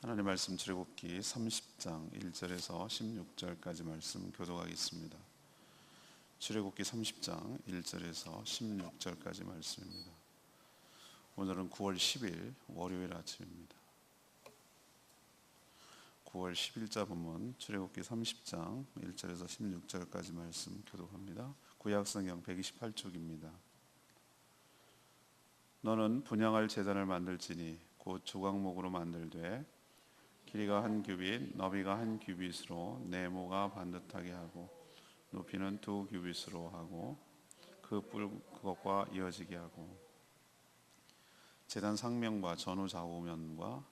하나님 말씀 출애굽기 30장 1절에서 16절까지 말씀 교독하겠습니다. 출애굽기 30장 1절에서 16절까지 말씀입니다. 오늘은 9월 10일 월요일 아침입니다. 9월 10일자 본문 출애굽기 30장 1절에서 16절까지 말씀 교독합니다. 구약성경 128쪽입니다. 너는 분향할 제단을 만들지니 곧 조각목으로 만들되 길이가 한 규빗, 너비가 한 규빗으로 네모가 반듯하게 하고 높이는 2규빗으로 하고 그 뿔 그것과 이어지게 하고 제단 상면과 전후 좌우면과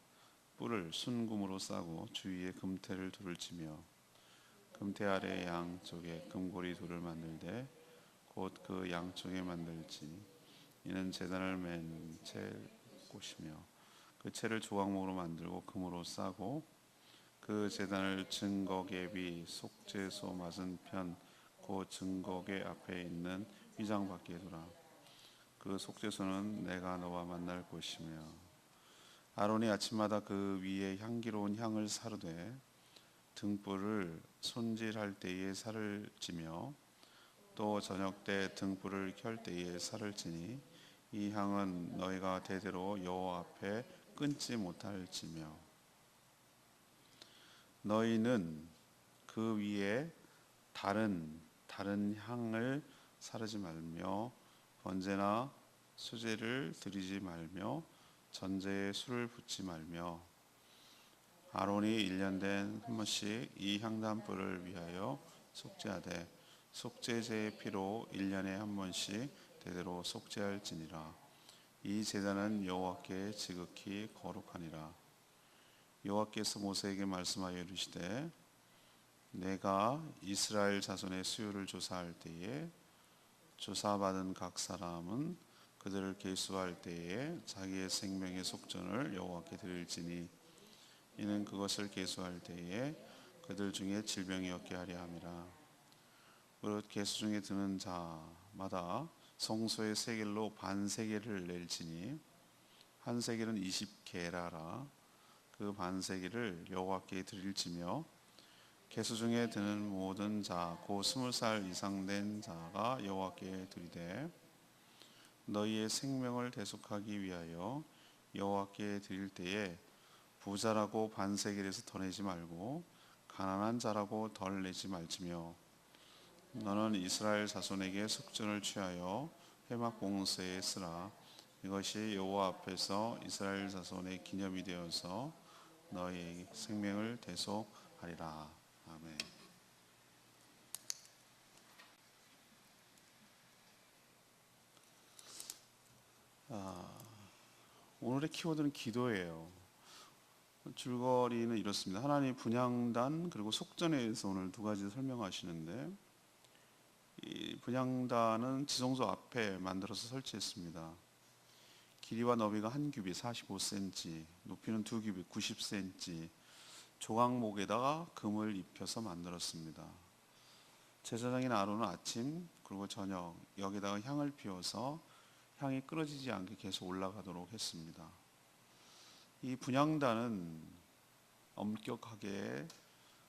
뿔을 순금으로 싸고 주위에 금태를 둘을 치며 금태 아래 양쪽에 금고리 둘을 만들되 곧 그 양쪽에 만들지 이는 제단을 맨 채 꽂으며 그 채를 조각목으로 만들고 금으로 싸고 그 제단을 증거궤비 속죄소 맞은편 그 증거궤 앞에 있는 휘장 밖에 두라. 그 속죄소는 내가 너와 만날 곳이며 아론이 아침마다 그 위에 향기로운 향을 사르되 등불을 손질할 때에 살을 찌며 또 저녁 때 등불을 켤 때에 살을 찌니 이 향은 너희가 대대로 여호와 앞에 끊지 못할지며 너희는 그 위에 다른 향을 사르지 말며 번제나 수제를 드리지 말며 전제에 술을 붓지 말며 아론이 1년 된 한 번씩 이 향단불을 위하여 속죄하되 속죄제의 피로 1년에 한 번씩 대대로 속죄할지니라. 이 제단은 여호와께 지극히 거룩하니라. 여호와께서 모세에게 말씀하여 이르시되 내가 이스라엘 자손의 수요를 조사할 때에 조사받은 각 사람은 그들을 계수할 때에 자기의 생명의 속전을 여호와께 드릴지니 이는 그것을 계수할 때에 그들 중에 질병이 없게 하려 함이라. 그릇 계수 중에 드는 자마다 성소의 세겔로 반세겔을 낼지니 한 세겔은 20게라라. 그 반세겔을 여호와께 드릴지며 계수 중에 드는 모든 자 곧 20살 이상 된 자가 여호와께 드리되 너희의 생명을 대속하기 위하여 여호와께 드릴 때에 부자라고 반세겔에서 더 내지 말고 가난한 자라고 덜 내지 말지며 너는 이스라엘 자손에게 속전을 취하여 회막 봉쇄에 쓰라. 이것이 여호와 앞에서 이스라엘 자손의 기념이 되어서 너희 생명을 대속하리라. 아멘. 오늘의 키워드는 기도예요. 줄거리는 이렇습니다. 하나님 분향단 그리고 속전에 대해서 오늘 두 가지 설명하시는데 이 분향단은 지성소 앞에 만들어서 설치했습니다. 길이와 너비가 한 규빗 45cm, 높이는 2규빗 90cm, 조각목에다가 금을 입혀서 만들었습니다. 제사장인 아론은 아침 그리고 저녁 여기다가 향을 피워서 향이 끊어지지 않게 계속 올라가도록 했습니다. 이 분향단은 엄격하게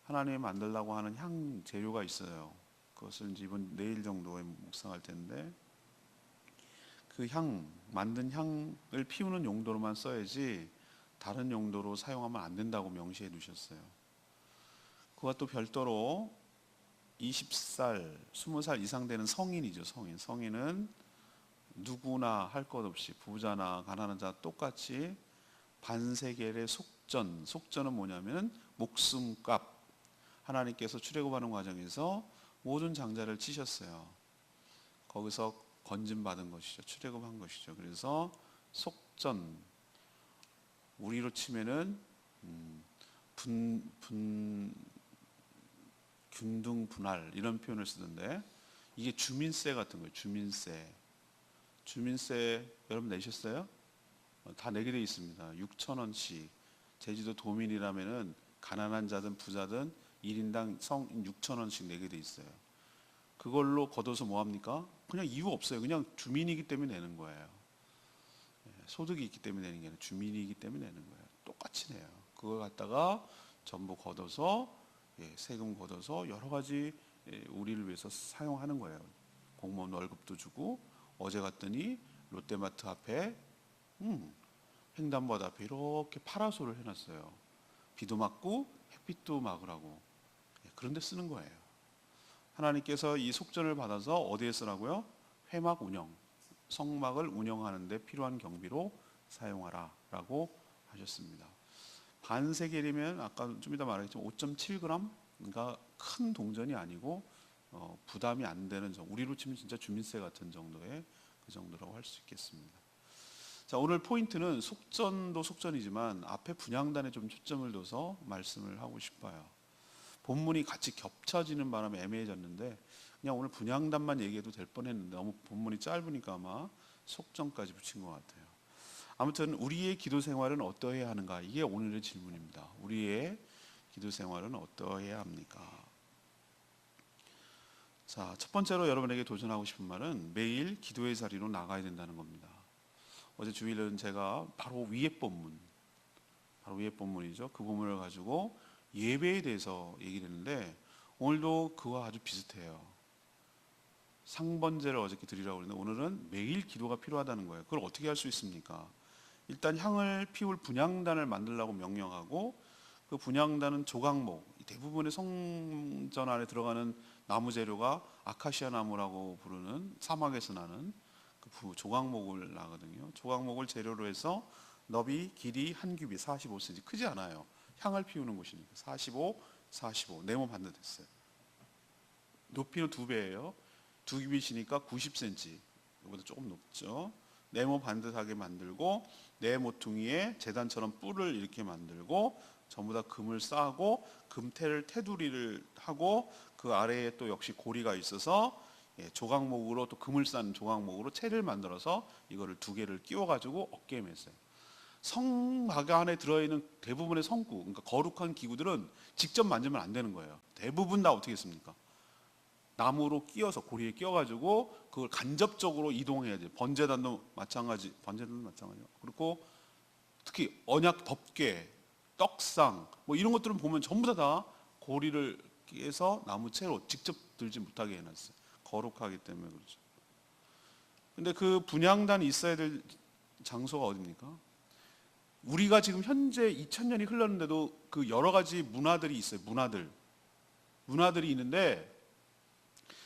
하나님이 만들라고 하는 향 재료가 있어요. 그것을 이번 내일 정도에 묵상할 텐데 그 만든 향을 피우는 용도로만 써야지 다른 용도로 사용하면 안 된다고 명시해 두셨어요. 그와 또 별도로 20살, 20살 이상 되는 성인이죠. 성인은 누구나 할 것 없이 부자나 가난한 자 똑같이 반세겔의 속전은 뭐냐면 목숨값. 하나님께서 출애굽하는 과정에서 모든 장자를 치셨어요. 거기서 건진받은 것이죠. 출애굽한 것이죠. 그래서 속전, 우리로 치면은 균등분할 이런 표현을 쓰던데 이게 주민세 같은 거예요. 주민세 여러분 내셨어요? 다 내게 돼 있습니다. 6,000원씩. 제주도 도민이라면은 가난한 자든 부자든 1인당 6,000원씩 내게 돼 있어요. 그걸로 걷어서 뭐 합니까? 그냥 이유 없어요. 그냥 주민이기 때문에 내는 거예요. 소득이 있기 때문에 내는 게 아니라 주민이기 때문에 내는 거예요. 똑같이 내요. 그걸 갖다가 전부 걷어서 세금 걷어서 여러 가지 우리를 위해서 사용하는 거예요. 공무원 월급도 주고 어제 갔더니 롯데마트 앞에 횡단보도 앞에 이렇게 파라솔을 해놨어요. 비도 맞고 햇빛도 막으라고. 그런데 쓰는 거예요. 하나님께서 이 속전을 받아서 어디에 쓰라고요? 회막 운영, 성막을 운영하는 데 필요한 경비로 사용하라 라고 하셨습니다. 반세겔이면 아까 좀 이따 말하겠지만 5.7g, 그러니까 큰 동전이 아니고 부담이 안 되는 정도, 우리로 치면 진짜 주민세 같은 정도의 그 정도라고 할 수 있겠습니다. 자, 오늘 포인트는 속전도 속전이지만 앞에 분향단에 좀 초점을 둬서 말씀을 하고 싶어요. 본문이 같이 겹쳐지는 바람에 애매해졌는데 그냥 오늘 분향단만 얘기해도 될 뻔했는데 너무 본문이 짧으니까 아마 속전까지 붙인 것 같아요. 아무튼 우리의 기도 생활은 어떠해야 하는가? 이게 오늘의 질문입니다. 우리의 기도 생활은 어떠해야 합니까? 자, 첫 번째로 여러분에게 도전하고 싶은 말은 매일 기도의 자리로 나가야 된다는 겁니다. 어제 주일은 제가 바로 위에 본문이죠. 그 본문을 가지고 예배에 대해서 얘기를 했는데 오늘도 그와 아주 비슷해요. 상번제를 어저께 드리라고 했는데 오늘은 매일 기도가 필요하다는 거예요. 그걸 어떻게 할 수 있습니까? 일단 향을 피울 분향단을 만들라고 명령하고 그 분향단은 조각목, 대부분의 성전 안에 들어가는 나무 재료가 아카시아 나무라고 부르는 사막에서 나는 그 조각목을 나거든요. 조각목을 재료로 해서 너비, 길이 한 규빗 45cm, 크지 않아요. 향을 피우는 곳이니까 45, 45 네모 반듯했어요. 높이는 2배예요. 2규빗이니까 90cm, 이거보다 조금 높죠. 네모 반듯하게 만들고 네 모퉁이에 제단처럼 뿔을 이렇게 만들고 전부 다 금을 싸고 금태를 테두리를 하고 그 아래에 또 역시 고리가 있어서 조각목으로 또 금을 싼 조각목으로 채를 만들어서 이거를 2개를 끼워가지고 어깨에 맸어요. 성막 안에 들어있는 대부분의 성구, 그러니까 거룩한 기구들은 직접 만지면 안 되는 거예요. 대부분 다 어떻게 했습니까? 나무로 끼워서 고리에 끼워가지고 그걸 간접적으로 이동해야 돼요. 번제단도 마찬가지. 그리고 특히 언약 덮개, 떡상 뭐 이런 것들은 보면 전부 다 고리를 끼워서 나무채로 직접 들지 못하게 해놨어요. 거룩하기 때문에 그렇죠. 근데 그 분향단이 있어야 될 장소가 어디입니까? 우리가 지금 현재 2000년이 흘렀는데도 그 여러 가지 문화들이 있어요. 문화들이 있는데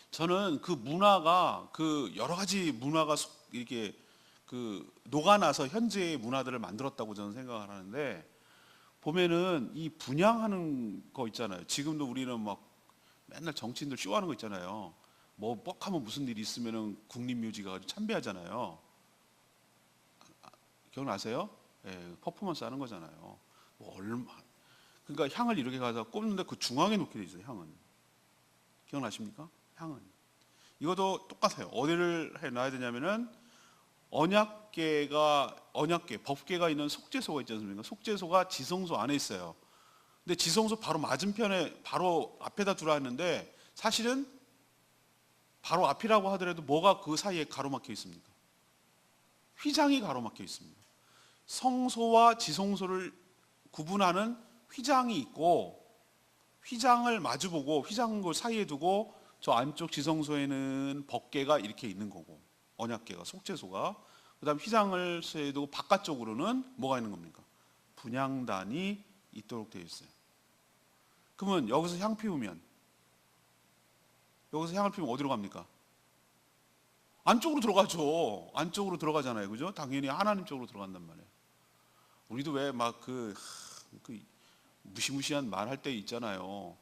저는 그 문화가 그 여러 가지 문화가 이렇게 그 녹아나서 현재의 문화들을 만들었다고 저는 생각을 하는데 보면은 이 분향하는 거 있잖아요. 지금도 우리는 막 맨날 정치인들 쇼하는 거 있잖아요. 뭐 뻑하면 무슨 일이 있으면은 국립묘지가 아주 참배하잖아요. 기억나세요? 예, 퍼포먼스 하는 거잖아요. 뭐 그러니까 향을 이렇게 가서 꼽는데 그 중앙에 놓게 돼 있어요. 향은 기억나십니까? 향은 이것도 똑같아요. 어디를 해놔야 되냐면은 언약궤, 법궤가 있는 속죄소가 있지 않습니까? 속죄소가 지성소 안에 있어요. 근데 지성소 바로 맞은편에 바로 앞에다 두라 했는데 사실은 바로 앞이라고 하더라도 뭐가 그 사이에 가로막혀 있습니까? 휘장이 가로막혀 있습니다. 성소와 지성소를 구분하는 휘장이 있고 휘장을 마주보고 휘장 그 사이에 두고 저 안쪽 지성소에는 법궤가 이렇게 있는 거고 언약궤가 속죄소가 그다음 휘장을 두고 바깥쪽으로는 뭐가 있는 겁니까? 분향단이 있도록 되어 있어요. 그러면 여기서 향을 피우면 어디로 갑니까? 안쪽으로 들어가죠. 안쪽으로 들어가잖아요. 그죠? 당연히 하나님 쪽으로 들어간단 말이에요. 우리도 왜 막 그 무시무시한 말 할 때 있잖아요.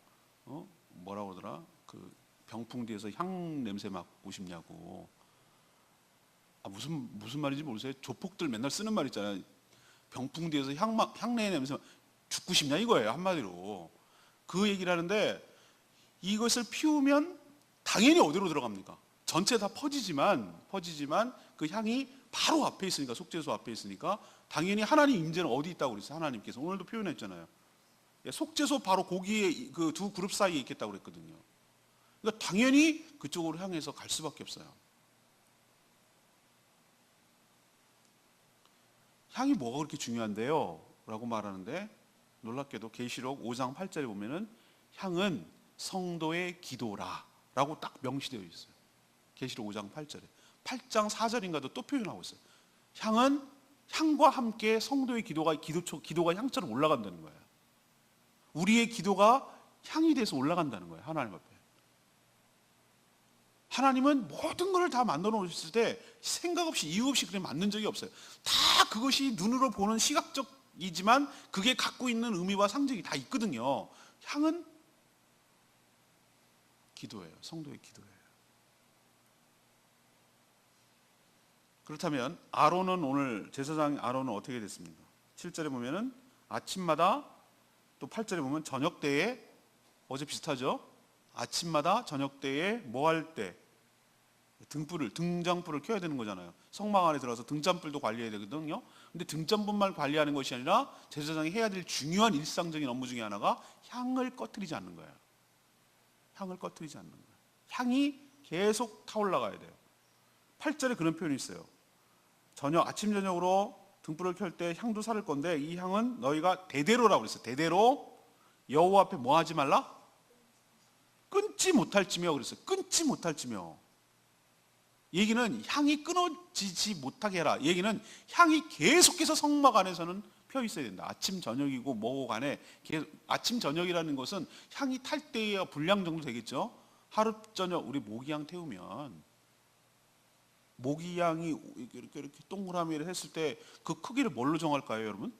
뭐라고 그러더라? 그 병풍 뒤에서 향 냄새 맡고 싶냐고. 무슨 말인지 모르세요? 조폭들 맨날 쓰는 말 있잖아요. 병풍 뒤에서 향내 냄새 죽고 싶냐 이거예요. 한마디로. 그 얘기를 하는데 이것을 피우면 당연히 어디로 들어갑니까? 전체 다 퍼지지만 그 향이 바로 앞에 있으니까 속죄소 앞에 있으니까 당연히 하나님 임재는 어디 있다고 그랬어요. 하나님께서 오늘도 표현했잖아요. 속죄소 바로 거기에 그 두 그룹 사이에 있겠다고 그랬거든요. 그러니까 당연히 그쪽으로 향해서 갈 수밖에 없어요. 향이 뭐가 그렇게 중요한데요? 라고 말하는데 놀랍게도 계시록 5장 8절에 보면은 향은 성도의 기도라라고 딱 명시되어 있어요. 계시록 5장 8절에 8장 4절인가도 또 표현하고 있어요. 향과 함께 성도의 기도가 향처럼 올라간다는 거예요. 우리의 기도가 향이 돼서 올라간다는 거예요. 하나님 앞에. 하나님은 모든 것을 다 만들어 놓으셨을 때 생각 없이 이유 없이 그냥 만든 적이 없어요. 다 그것이 눈으로 보는 시각적이지만 그게 갖고 있는 의미와 상징이 다 있거든요. 향은 기도예요. 성도의 기도예요. 그렇다면 아론은 오늘 제사장 아론은 어떻게 됐습니까? 7절에 보면은 아침마다 또 8절에 보면 저녁 때에 어제 비슷하죠? 아침마다 저녁 때에 뭐 할 때? 등잔불을 켜야 되는 거잖아요. 성막 안에 들어가서 등잔불도 관리해야 되거든요. 근데 등잔불만 관리하는 것이 아니라 제사장이 해야 될 중요한 일상적인 업무 중에 하나가 향을 꺼트리지 않는 거예요. 향을 꺼트리지 않는 거예요. 향이 계속 타올라가야 돼요. 8절에 그런 표현이 있어요. 아침 저녁으로 등불을 켤 때 향도 사를 건데 이 향은 너희가 대대로라고 그랬어요. 대대로 여호와 앞에 뭐 하지 말라? 끊지 못할지며 그랬어요. 끊지 못할지며. 얘기는 향이 끊어지지 못하게 해라. 얘기는 향이 계속해서 성막 안에서는 펴 있어야 된다. 아침 저녁이고 뭐고 간에 아침 저녁이라는 것은 향이 탈 때야 분량 정도 되겠죠. 하루 저녁 우리 모기향 태우면 모기향이 이렇게 동그라미를 했을 때 그 크기를 뭘로 정할까요, 여러분?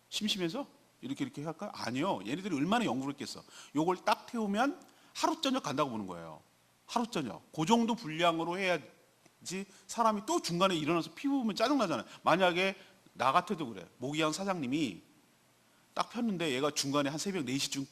심심해서 이렇게 할까요? 아니요. 얘네들이 얼마나 연구를 했겠어. 요걸 딱 태우면 하루 저녁 간다고 보는 거예요. 하루 저녁. 그 정도 분량으로 해야지 사람이 또 중간에 일어나서 피우면 짜증나잖아요. 만약에 나 같아도 그래. 모기향 사장님이 딱 폈는데 얘가 중간에 한 새벽 4시쯤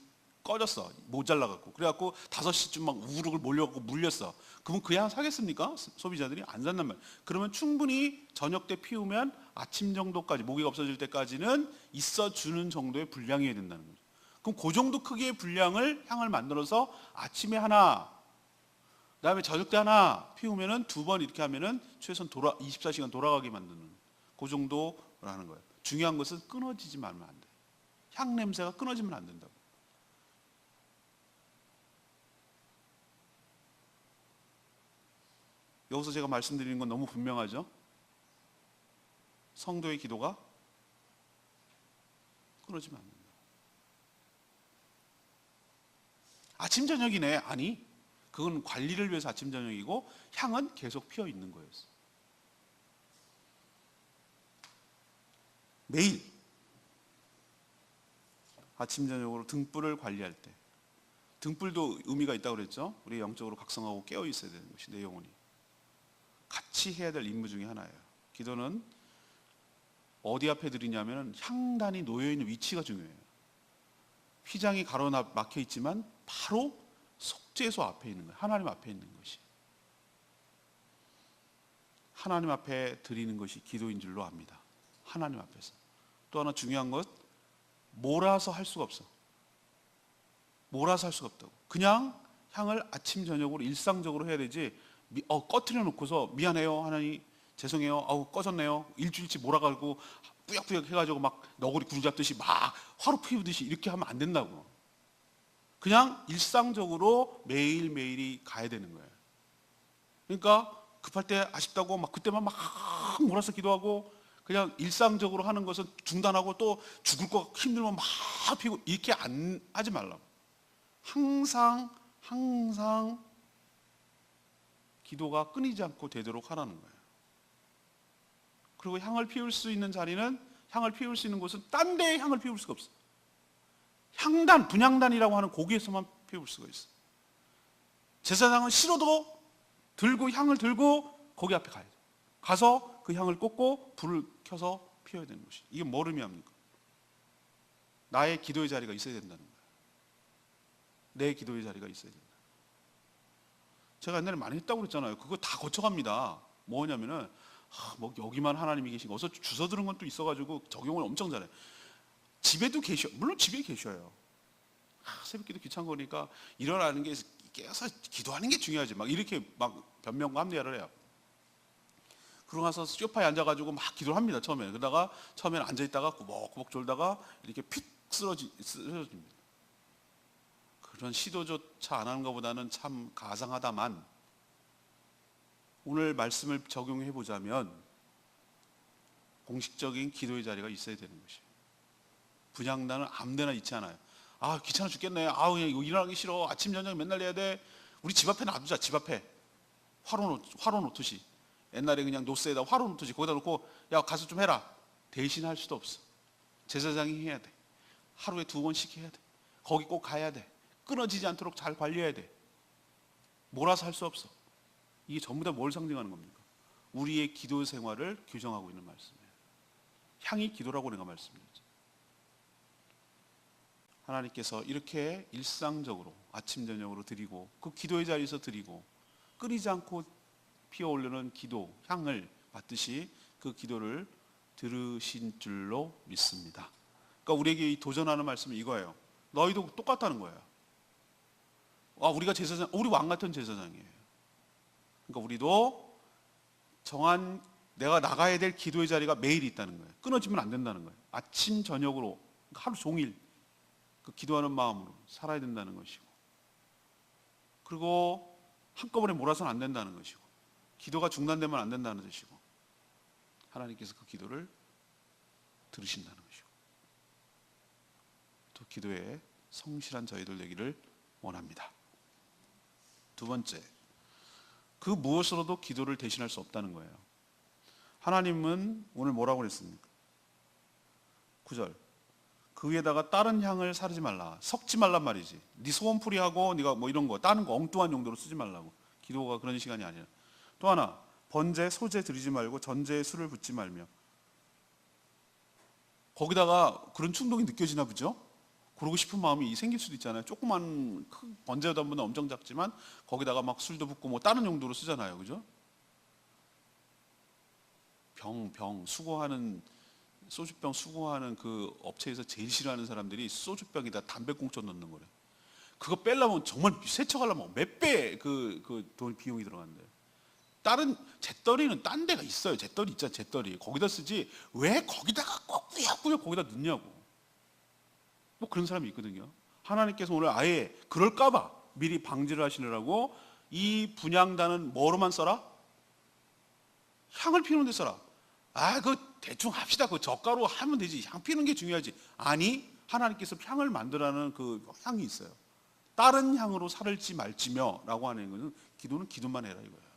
꺼졌어. 모자라갖고. 그래갖고 5시쯤 막 우르르 몰려갖고 물렸어. 그러면 그 향 사겠습니까? 소비자들이 안 산단 말이에요. 그러면 충분히 저녁 때 피우면 아침 정도까지, 모기가 없어질 때까지는 있어주는 정도의 분량이어야 된다는 거죠. 그럼 그 정도 크기의 분량을 향을 만들어서 아침에 하나, 그다음에 저녁 때 하나 피우면은 2번 이렇게 하면은 최소한 24시간 돌아가게 만드는 그 정도라는 거예요. 중요한 것은 끊어지지 말면 안 돼. 향 냄새가 끊어지면 안 된다고. 여기서 제가 말씀드리는 건 너무 분명하죠? 성도의 기도가 끊어지면 안 된다. 아침 저녁이네. 아니, 그건 관리를 위해서 아침 저녁이고 향은 계속 피어 있는 거였어. 매일 아침 저녁으로 등불을 관리할 때, 등불도 의미가 있다고 그랬죠. 우리 영적으로 각성하고 깨어 있어야 되는 것이 내 영혼이 같이 해야 될 임무 중에 하나예요. 기도는 어디 앞에 드리냐면 향단이 놓여 있는 위치가 중요해요. 휘장이 가로 막혀 있지만 바로 속죄소 앞에 있는 거예요. 하나님 앞에 있는 것이. 하나님 앞에 드리는 것이 기도인 줄로 압니다. 하나님 앞에서. 또 하나 중요한 것, 몰아서 할 수가 없어. 몰아서 할 수가 없다고. 그냥 향을 아침 저녁으로 일상적으로 해야 되지. 꺼트려 놓고서 미안해요 하나님, 죄송해요, 꺼졌네요, 일주일치 몰아가지고 뿌옇뿌옇 해가지고 막 너구리 구리 잡듯이 막 화로 피우듯이 이렇게 하면 안 된다고. 그냥 일상적으로 매일매일이 가야 되는 거예요. 그러니까 급할 때 아쉽다고 막 그때만 막 몰아서 기도하고 그냥 일상적으로 하는 것은 중단하고 또 죽을 거 힘들면 막 피우고 이렇게 안 하지 말라고. 항상 기도가 끊이지 않고 되도록 하라는 거예요. 그리고 향을 피울 수 있는 자리는, 향을 피울 수 있는 곳은 딴 데에 향을 피울 수가 없어. 향단, 분향단이라고 하는 거기에서만 피울 수가 있어. 제사장은 싫어도 향을 들고 거기 앞에 가야 돼. 가서 그 향을 꽂고 불을 켜서 피워야 되는 것이. 이게 뭘 의미합니까? 나의 기도의 자리가 있어야 된다는 거예요. 내 기도의 자리가 있어야 된다. 제가 옛날에 많이 했다고 그랬잖아요. 그거 다 거쳐갑니다. 뭐냐면은 뭐 여기만 하나님이 계시고 어서 주워 들은 건 또 있어가지고 적용을 엄청 잘해. 집에도 계셔. 물론 집에 계셔요. 새벽기도 귀찮거니까 일어나는 게 깨어서 기도하는 게 중요하지. 막 이렇게 막 변명과 합리화를 해요. 그러고 나서 소파에 앉아가지고 막 기도를 합니다. 처음에는. 그러다가 처음에는 앉아있다가 꾸벅꾸벅 졸다가 이렇게 픽 쓰러집니다. 그런 시도조차 안 하는 것보다는 참 가상하다만, 오늘 말씀을 적용해 보자면 공식적인 기도의 자리가 있어야 되는 것이에요. 분향단은 아무데나 있지 않아요. 아, 귀찮아 죽겠네. 아, 그냥 이거 일어나기 싫어. 아침 저녁 맨날 해야 돼. 우리 집 앞에 놔두자. 집 앞에 화로 놓듯이. 옛날에 그냥 노스에다 화로 놓듯이 거기다 놓고 야, 가서 좀 해라. 대신 할 수도 없어. 제사장이 해야 돼. 하루에 2번씩 해야 돼. 거기 꼭 가야 돼. 끊어지지 않도록 잘 관리해야 돼. 몰아서 할 수 없어. 이게 전부 다 뭘 상징하는 겁니까? 우리의 기도 생활을 규정하고 있는 말씀이에요. 향이 기도라고 내가 말씀드렸죠. 하나님께서 이렇게 일상적으로 아침 저녁으로 드리고, 그 기도의 자리에서 드리고, 끊이지 않고 피어오르는 기도 향을 받듯이 그 기도를 들으신 줄로 믿습니다. 그러니까 우리에게 도전하는 말씀은 이거예요. 너희도 똑같다는 거예요. 우리가 제사장, 우리 왕 같은 제사장이에요. 그러니까 우리도 정한 내가 나가야 될 기도의 자리가 매일 있다는 거예요. 끊어지면 안 된다는 거예요. 아침 저녁으로, 그러니까 하루 종일 그 기도하는 마음으로 살아야 된다는 것이고, 그리고 한꺼번에 몰아서는 안 된다는 것이고, 기도가 중단되면 안 된다는 것이고, 하나님께서 그 기도를 들으신다는 것이고, 또 기도에 성실한 저희들 되기를 원합니다. 두 번째, 그 무엇으로도 기도를 대신할 수 없다는 거예요. 하나님은 오늘 뭐라고 그랬습니까? 9절, 그 위에다가 다른 향을 사르지 말라. 섞지 말란 말이지. 네 소원풀이하고 네가 뭐 이런 거 다른 거 엉뚱한 용도로 쓰지 말라고. 기도가 그런 시간이 아니라. 또 하나, 번제 소제 드리지 말고 전제에 술을 붓지 말며. 거기다가 그런 충동이 느껴지나 보죠? 그러고 싶은 마음이 생길 수도 있잖아요. 조그만 큰 번제보다 엄청 작지만 거기다가 막 술도 붓고 뭐 다른 용도로 쓰잖아요. 그죠? 병 수거하는, 소주병 수거하는 그 업체에서 제일 싫어하는 사람들이 소주병에다 담배꽁초 넣는 거래. 그거 빼려면 정말 세척하려면 몇 배 그 돈 비용이 들어간대. 다른 잿더리는 딴 데가 있어요. 잿더리 있잖아. 잿더리 거기다 쓰지 왜 거기다가 꼭 꾸역꾸역 거기다 넣냐고. 뭐 그런 사람이 있거든요. 하나님께서 오늘 아예 그럴까봐 미리 방지를 하시느라고 이 분향단은 뭐로만 써라? 향을 피우는 데 써라. 그 대충 합시다. 그 젓가루 하면 되지. 향 피우는 게 중요하지. 아니, 하나님께서 향을 만들어라는 그 향이 있어요. 다른 향으로 살을지 말지며 라고 하는 것은 기도는 기도만 해라 이거예요.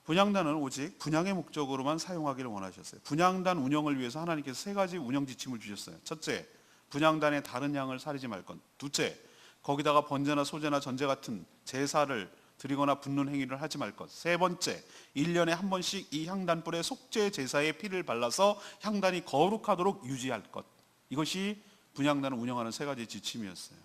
분향단은 오직 분향의 목적으로만 사용하기를 원하셨어요. 분향단 운영을 위해서 하나님께서 3가지 운영 지침을 주셨어요. 첫째, 분향단에 다른 향을 사르지 말 것. 둘째, 거기다가 번제나 소제나 전제 같은 제사를 드리거나 붓는 행위를 하지 말 것. 세 번째, 1년에 한 번씩 이 향단불에 속죄 제사의 피를 발라서 향단이 거룩하도록 유지할 것. 이것이 분향단을 운영하는 3가지 지침이었어요.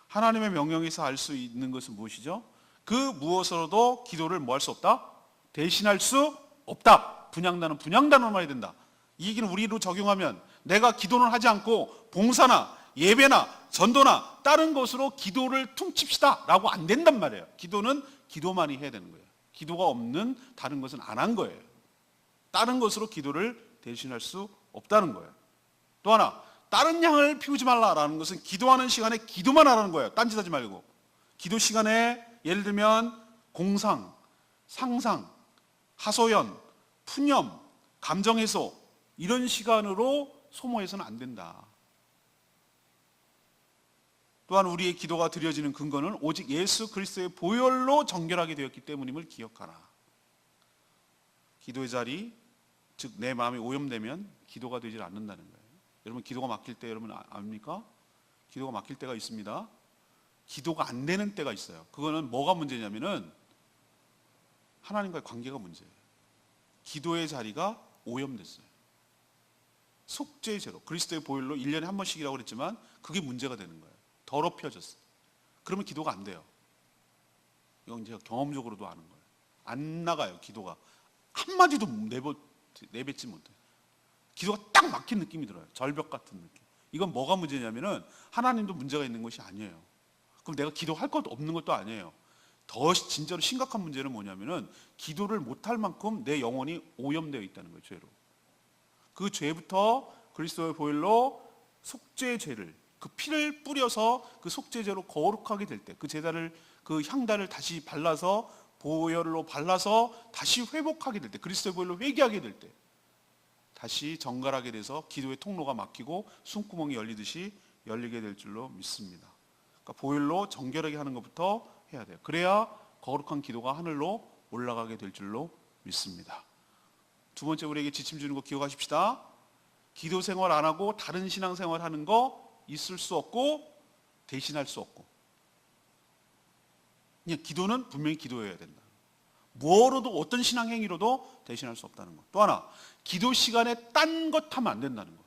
하나님의 명령에서 알 수 있는 것은 무엇이죠? 그 무엇으로도 기도를 뭐 할 수 없다? 대신할 수 없다. 분향단은 분향단으로만 해야 된다. 이 얘기는 우리로 적용하면 내가 기도는 하지 않고 봉사나 예배나 전도나 다른 것으로 기도를 퉁칩시다 라고 안 된단 말이에요. 기도는 기도만이 해야 되는 거예요. 기도가 없는 다른 것은 안 한 거예요. 다른 것으로 기도를 대신할 수 없다는 거예요. 또 하나, 다른 향을 피우지 말라라는 것은 기도하는 시간에 기도만 하라는 거예요. 딴짓하지 말고. 기도 시간에 예를 들면 공상, 상상, 하소연, 푸념, 감정해소 이런 시간으로 소모해서는 안 된다. 또한 우리의 기도가 드려지는 근거는 오직 예수 그리스도의 보혈로 정결하게 되었기 때문임을 기억하라. 기도의 자리, 즉 내 마음이 오염되면 기도가 되질 않는다는 거예요. 여러분 기도가 막힐 때 여러분 압니까? 기도가 막힐 때가 있습니다. 기도가 안 되는 때가 있어요. 그거는 뭐가 문제냐면은 하나님과의 관계가 문제예요. 기도의 자리가 오염됐어요. 속죄의 제로, 그리스도의 보혈로 1년에 한 번씩이라고 그랬지만 그게 문제가 되는 거예요. 더럽혀졌어요. 그러면 기도가 안 돼요. 이건 제가 경험적으로도 아는 거예요. 안 나가요. 기도가 한마디도 내뱉지 못해요. 기도가 딱 막힌 느낌이 들어요. 절벽 같은 느낌. 이건 뭐가 문제냐면은 하나님도 문제가 있는 것이 아니에요. 그럼 내가 기도할 것 없는 것도 아니에요. 더 진짜로 심각한 문제는 뭐냐면은 기도를 못할 만큼 내 영혼이 오염되어 있다는 거예요. 죄로. 그 죄부터 그리스도의 보혈로 속죄의 죄를, 그 피를 뿌려서 그 속죄죄로 거룩하게 될 때, 그 제단을, 그 향단을 다시 발라서 보혈로 발라서 다시 회복하게 될 때, 그리스도의 보혈로 회개하게 될 때 다시 정갈하게 돼서 기도의 통로가 막히고 숨구멍이 열리듯이 열리게 될 줄로 믿습니다. 그러니까 보혈로 정결하게 하는 것부터 해야 돼요. 그래야 거룩한 기도가 하늘로 올라가게 될 줄로 믿습니다. 두 번째, 우리에게 지침 주는 거 기억하십시다. 기도 생활 안 하고 다른 신앙 생활 하는 거 있을 수 없고 대신할 수 없고, 그냥 기도는 분명히 기도해야 된다. 뭐로도, 어떤 신앙 행위로도 대신할 수 없다는 것. 또 하나, 기도 시간에 딴 것 하면 안 된다는 것.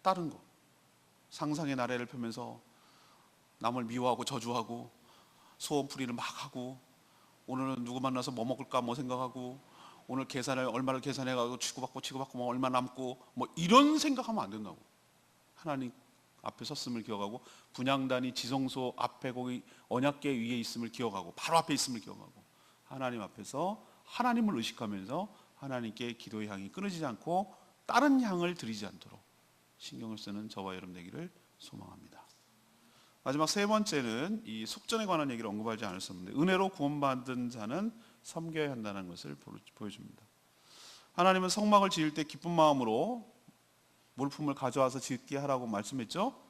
다른 거, 상상의 나래를 펴면서 남을 미워하고 저주하고 소원풀이를 막 하고, 오늘은 누구 만나서 뭐 먹을까 뭐 생각하고, 오늘 계산을 얼마를 계산해가지고 치고받고 뭐 얼마 남고, 뭐 이런 생각하면 안 된다고. 하나님 앞에 섰음을 기억하고, 분향단이 지성소 앞에 거기 언약궤 위에 있음을 기억하고, 바로 앞에 있음을 기억하고, 하나님 앞에서 하나님을 의식하면서 하나님께 기도의 향이 끊어지지 않고 다른 향을 드리지 않도록 신경을 쓰는 저와 여러분 되기를 소망합니다. 마지막 세 번째는 이 속전에 관한 얘기를 언급하지 않을 수 없는데, 은혜로 구원받은 자는 섬겨야 한다는 것을 보여줍니다. 하나님은 성막을 지을 때 기쁜 마음으로 물품을 가져와서 짓게 하라고 말씀했죠.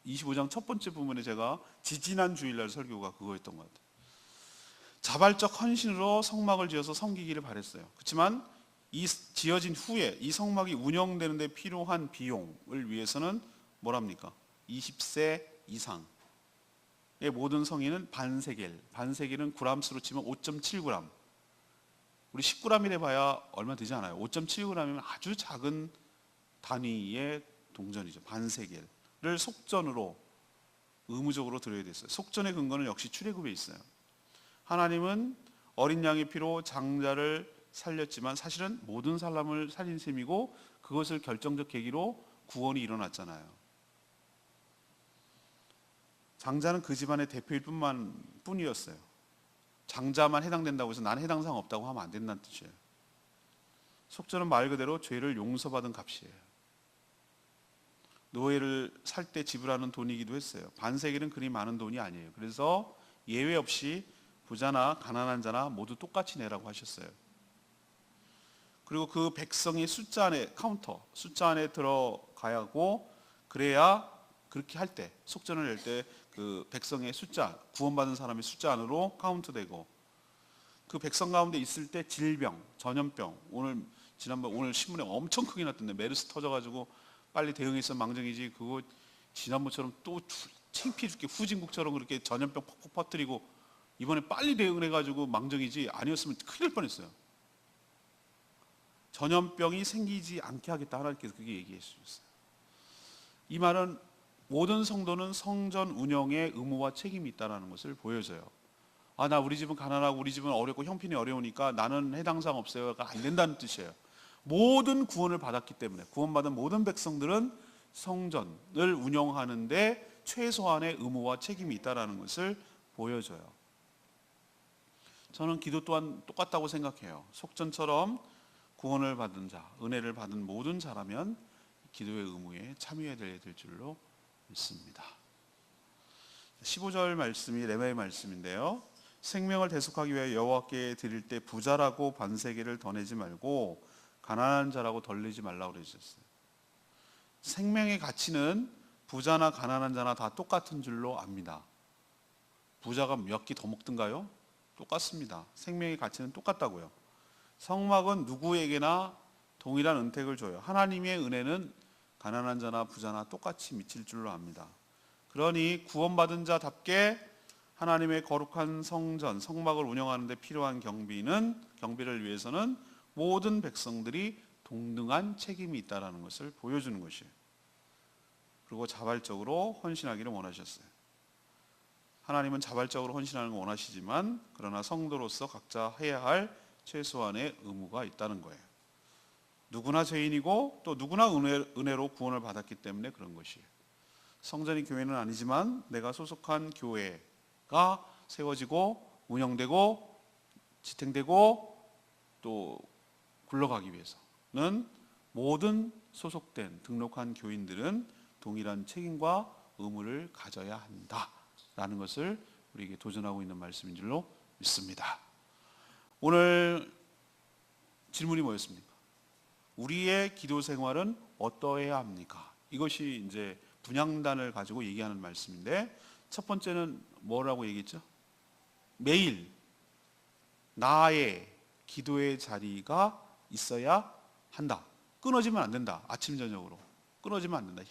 25장 첫 번째 부분에 제가 지지난 주일날 설교가 그거였던 것 같아요. 자발적 헌신으로 성막을 지어서 섬기기를 바랬어요. 그렇지만 이 지어진 후에 이 성막이 운영되는 데 필요한 비용을 위해서는 뭐랍니까? 20세 이상의 모든 성인은 반세겔, 반세겔은 그람수로 치면 5.7g, 우리 10g이래 봐야 얼마 되지 않아요. 5.7g이면 아주 작은 단위의 동전이죠. 반세겔을 속전으로 의무적으로 드려야 됐어요. 속전의 근거는 역시 출애굽에 있어요. 하나님은 어린 양의 피로 장자를 살렸지만 사실은 모든 사람을 살린 셈이고, 그것을 결정적 계기로 구원이 일어났잖아요. 장자는 그 집안의 대표일 뿐이었어요. 장자만 해당된다고 해서 난 해당 사항 없다고 하면 안 된다는 뜻이에요. 속전은 말 그대로 죄를 용서받은 값이에요. 노예를 살 때 지불하는 돈이기도 했어요. 반세겔은 그리 많은 돈이 아니에요. 그래서 예외 없이 부자나 가난한 자나 모두 똑같이 내라고 하셨어요. 그리고 그 백성의 숫자 안에, 카운터 숫자 안에 들어가야 하고, 그래야 그렇게 할 때, 속전을 낼 때 그 백성의 숫자, 구원받은 사람의 숫자 안으로 카운트되고, 그 백성 가운데 있을 때 질병, 전염병, 오늘 신문에 엄청 크게 났던데 메르스 터져가지고 빨리 대응해서 망정이지, 그거 지난번처럼 또 창피해 죽게 후진국처럼 그렇게 전염병 퍽퍽 퍼뜨리고 이번에 빨리 대응을 해가지고 망정이지, 아니었으면 큰일 날 뻔했어요. 전염병이 생기지 않게 하겠다, 하나님께서 그게 얘기해 주셨어요. 이 말은 모든 성도는 성전 운영에 의무와 책임이 있다는 것을 보여줘요. 나 우리 집은 가난하고 우리 집은 어렵고 형편이 어려우니까 나는 해당 사항 없어요가 안 된다는 뜻이에요. 모든 구원을 받았기 때문에, 구원받은 모든 백성들은 성전을 운영하는데 최소한의 의무와 책임이 있다는 것을 보여줘요. 저는 기도 또한 똑같다고 생각해요. 속전처럼 구원을 받은 자, 은혜를 받은 모든 자라면 기도의 의무에 참여해야 될 줄로 믿습니다. 15절 말씀이 레위의 말씀인데요. 생명을 대속하기 위해 여호와께 드릴 때 부자라고 반세겔을 더 내지 말고 가난한 자라고 덜 내지 말라고 그러셨어요. 생명의 가치는 부자나 가난한 자나 다 똑같은 줄로 압니다. 부자가 몇 끼 더 먹든가요? 똑같습니다. 생명의 가치는 똑같다고요. 성막은 누구에게나 동일한 은택을 줘요. 하나님의 은혜는 가난한 자나 부자나 똑같이 미칠 줄로 압니다. 그러니 구원받은 자답게 하나님의 거룩한 성전, 성막을 운영하는 데 필요한 경비를 위해서는 모든 백성들이 동등한 책임이 있다는 것을 보여주는 것이에요. 그리고 자발적으로 헌신하기를 원하셨어요. 하나님은 자발적으로 헌신하는 걸 원하시지만, 그러나 성도로서 각자 해야 할 최소한의 의무가 있다는 거예요. 누구나 죄인이고 또 누구나 은혜로 구원을 받았기 때문에 그런 것이에요. 성전이 교회는 아니지만 내가 소속한 교회가 세워지고 운영되고 지탱되고 또 굴러가기 위해서는 모든 소속된 등록한 교인들은 동일한 책임과 의무를 가져야 한다라는 것을 우리에게 도전하고 있는 말씀인 줄로 믿습니다. 오늘 질문이 뭐였습니까? 우리의 기도 생활은 어떠해야 합니까? 이것이 이제 분향단을 가지고 얘기하는 말씀인데, 첫 번째는 뭐라고 얘기했죠? 매일 나의 기도의 자리가 있어야 한다. 끊어지면 안 된다. 아침 저녁으로 끊어지면 안 된다.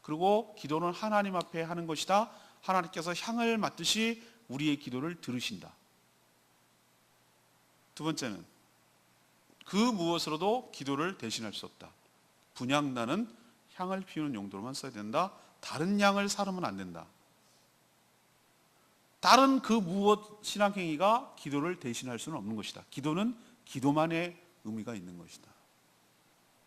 그리고 기도는 하나님 앞에 하는 것이다. 하나님께서 향을 맡듯이 우리의 기도를 들으신다. 두 번째는 그 무엇으로도 기도를 대신할 수 없다. 분향단은 향을 피우는 용도로만 써야 된다. 다른 양을 사르면 안 된다. 다른 그 무엇 신앙행위가 기도를 대신할 수는 없는 것이다. 기도는 기도만의 의미가 있는 것이다.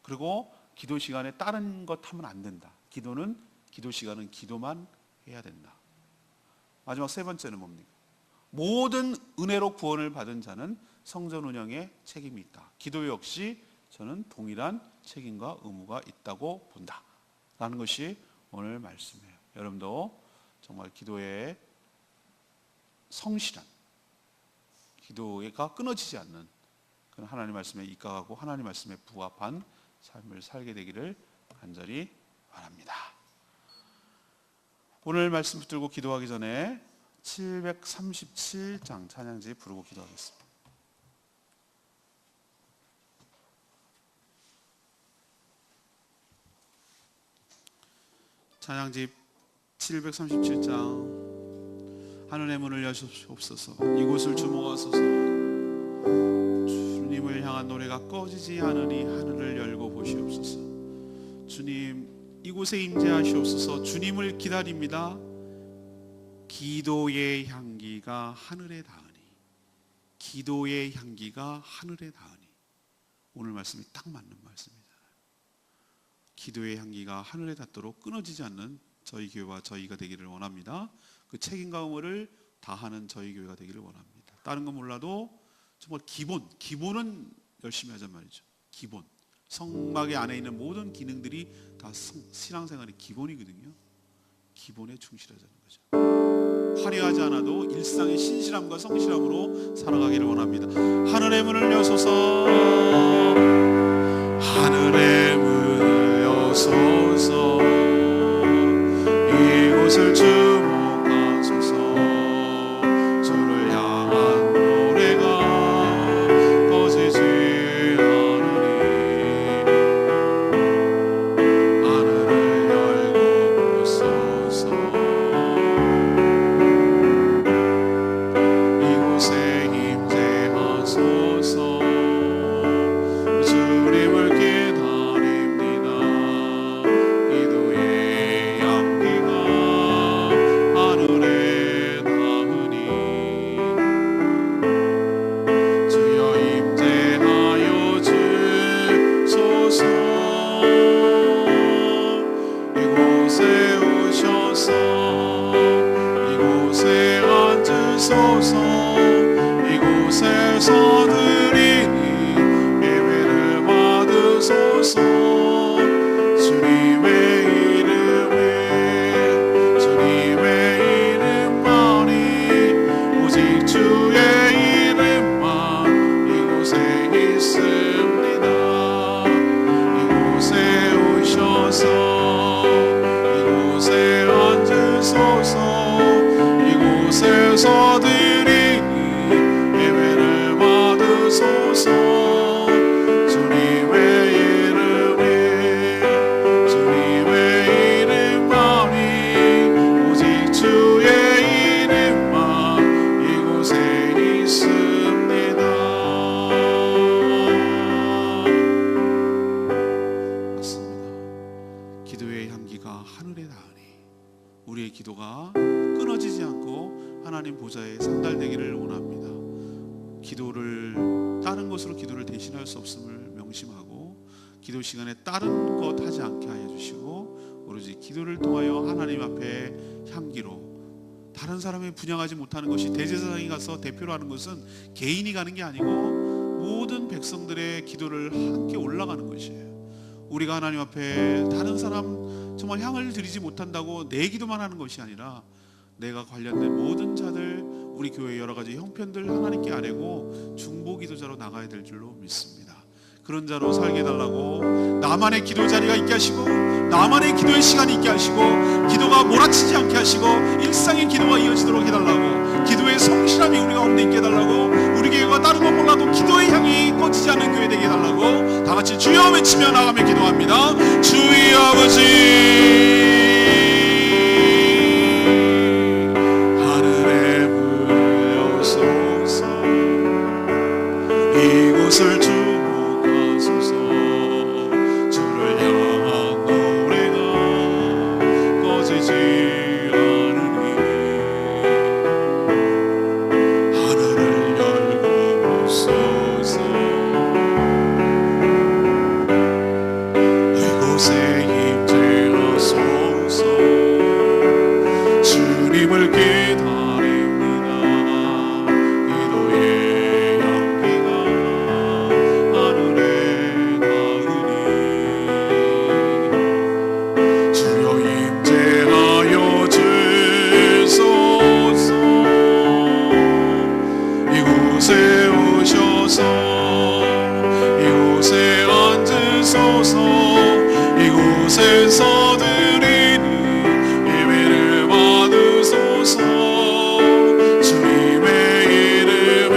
그리고 기도 시간에 다른 것 하면 안 된다. 기도 시간은 기도만 해야 된다. 마지막 세 번째는 뭡니까? 모든 은혜로 구원을 받은 자는 성전 운영에 책임이 있다. 기도 역시 저는 동일한 책임과 의무가 있다고 본다 라는 것이 오늘 말씀이에요. 여러분도 정말 기도에 성실한, 기도가 끊어지지 않는 그런 하나님 말씀에 입각하고 하나님 말씀에 부합한 삶을 살게 되기를 간절히 바랍니다. 오늘 말씀 붙들고 기도하기 전에 737장 찬양지 부르고 기도하겠습니다. 찬양집 737장. 하늘의 문을 여시옵소서. 이곳을 주목하소서. 주님을 향한 노래가 꺼지지 않으니 하늘을 열고 보시옵소서. 주님, 이곳에 임재하시옵소서. 주님을 기다립니다. 기도의 향기가 하늘에 닿으니, 기도의 향기가 하늘에 닿으니. 오늘 말씀이 딱 맞는 말씀이잖아요. 기도의 향기가 하늘에 닿도록 끊어지지 않는 저희 교회와 저희가 되기를 원합니다. 그 책임과 의무를 다하는 저희 교회가 되기를 원합니다. 다른 건 몰라도 정말 기본은 열심히 하잔 말이죠. 기본. 성막의 안에 있는 모든 기능들이 다 신앙생활의 기본이거든요. 기본에 충실하자는 거죠. 화려하지 않아도 일상의 신실함과 성실함으로 살아가기를 원합니다. 하늘의 문을 여소서. 하늘의 문을 여소서. 이곳을 주목하소서. 주를 향한 노래가 꺼지지 않으니 하늘을 열고 보소서. 이곳에 임재하소서. 주님을 기다립니다. 기도의 향기가 하늘에 닿으니 주여 임재하여 주소서. 이곳에 오셔서 이곳에 앉으소서. 이곳에서 드리니 예배를 받으소서. 주님의 이름에 주님의 이름만이 오직 주의 이름만 이곳에 있습니다. 이곳에 오셔서 이곳에 앉으소서. 이곳에서 드리니 예배를 받으소서. 주님의 이름에 주님의 이름만이 오직 주의 이름만 이곳에 있습니다. 맞습니다. 기도의 향기가 하늘에 닿으니 우리의 기도가 끊어지지 않고 하나님 보좌에 상달되기를 원합니다. 다른 것으로 기도를 대신할 수 없음을 명심하고 기도 시간에 다른 것 하지 않게 하여 주시고 오로지 기도를 통하여 하나님 앞에 향기로, 다른 사람이 분양하지 못하는 것이, 대제사장이 가서 대표로 하는 것은 개인이 가는 게 아니고 모든 백성들의 기도를 함께 올라가는 것이에요. 우리가 하나님 앞에 다른 사람 정말 향을 드리지 못한다고 내 기도만 하는 것이 아니라 내가 관련된 모든 자들, 우리 교회 여러 가지 형편들 하나님께 아뢰고 중보 기도자로 나가야 될 줄로 믿습니다. 그런 자로 살게 해달라고, 나만의 기도 자리가 있게 하시고 나만의 기도의 시간이 있게 하시고 기도가 몰아치지 않게 하시고 일상의 기도가 이어지도록 해달라고, 기도의 성실함이 우리 가운데 있게 해달라고, 우리 교회가 다른 건 몰라도 기도의 향이 꺼지지 않는 교회 되게 해달라고 다 같이 주여 외치며 나가며 기도합니다. 주의 아버지, 하늘에 불려소서, 이곳을 주목하소서. 주를 향한 노래가 꺼지지 않으니 하늘을 열고 보소서. 이곳에 임재하소서. 주님을 기다립니다. 기도의 향기가 하늘에 닿으니 주여 임재하여 주소서. 이곳에 오셔서 이곳에 앉으소서. 이곳에서 드리는 예배를 받으소서. 주님의 이름에,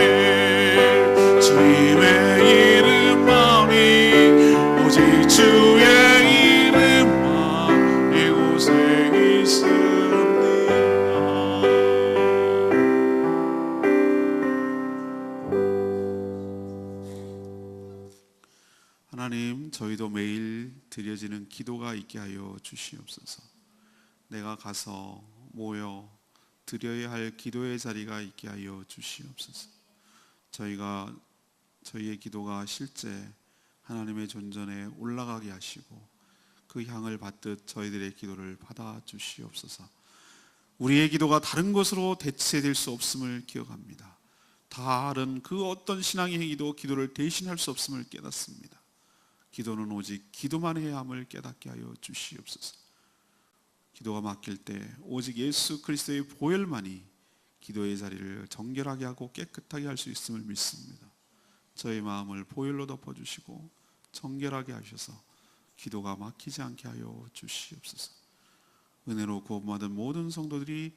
주님의 이름만이, 오직 주의 이름만 이곳에 있습니다. 하나님, 저희도 매일 드려지는 기도가 있게 하여 주시옵소서. 내가 가서 모여 드려야 할 기도의 자리가 있게 하여 주시옵소서. 저희의 기도가 실제 하나님의 존전에 올라가게 하시고 그 향을 받듯 저희들의 기도를 받아 주시옵소서. 우리의 기도가 다른 것으로 대체될 수 없음을 기억합니다. 다른 그 어떤 신앙의 행위도 기도를 대신할 수 없음을 깨닫습니다. 기도는 오직 기도만 해야 함을 깨닫게 하여 주시옵소서. 기도가 막힐 때 오직 예수 그리스도의 보혈만이 기도의 자리를 정결하게 하고 깨끗하게 할 수 있음을 믿습니다. 저희 마음을 보혈로 덮어주시고 정결하게 하셔서 기도가 막히지 않게 하여 주시옵소서. 은혜로 구원받은 모든 성도들이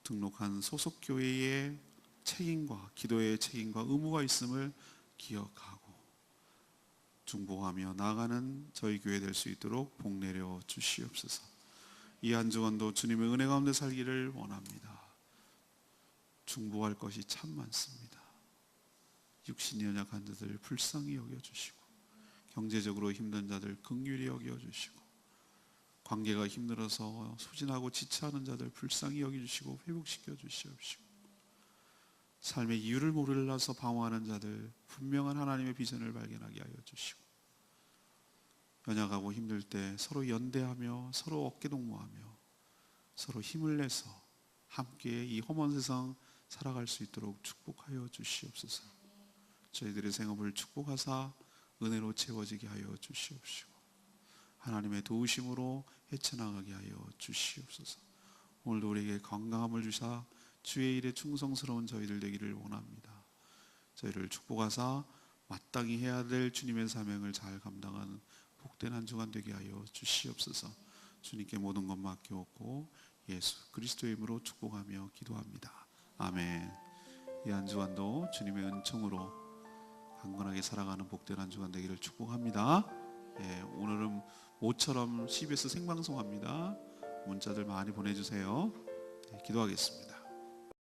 등록한 소속 교회의 책임과 기도의 책임과 의무가 있음을 기억하고 중보하며 나아가는 저희 교회 될 수 있도록 복 내려 주시옵소서. 이 한 주간도 주님의 은혜 가운데 살기를 원합니다. 중보할 것이 참 많습니다. 육신이 연약한 자들 불쌍히 여겨주시고, 경제적으로 힘든 자들 긍휼히 여겨주시고, 관계가 힘들어서 소진하고 지체하는 자들 불쌍히 여겨주시고 회복시켜 주시옵시고, 삶의 이유를 모르라서 방황하는 자들 분명한 하나님의 비전을 발견하게 하여 주시고, 연약하고 힘들 때 서로 연대하며 서로 어깨동무하며 서로 힘을 내서 함께 이 험한 세상 살아갈 수 있도록 축복하여 주시옵소서. 저희들의 생업을 축복하사 은혜로 채워지게 하여 주시옵시고, 하나님의 도우심으로 헤쳐나가게 하여 주시옵소서. 오늘도 우리에게 건강함을 주사 주의 일에 충성스러운 저희들 되기를 원합니다. 저희를 축복하사 마땅히 해야 될 주님의 사명을 잘 감당하는 복된 한 주간 되게 하여 주시옵소서. 주님께 모든 것 맡겨놓고 예수 그리스도의 이름으로 축복하며 기도합니다. 아멘. 이 한 주간도 주님의 은총으로 강건하게 살아가는 복된 한 주간 되기를 축복합니다. 오늘은 모처럼 CBS 생방송합니다. 문자들 많이 보내주세요. 기도하겠습니다.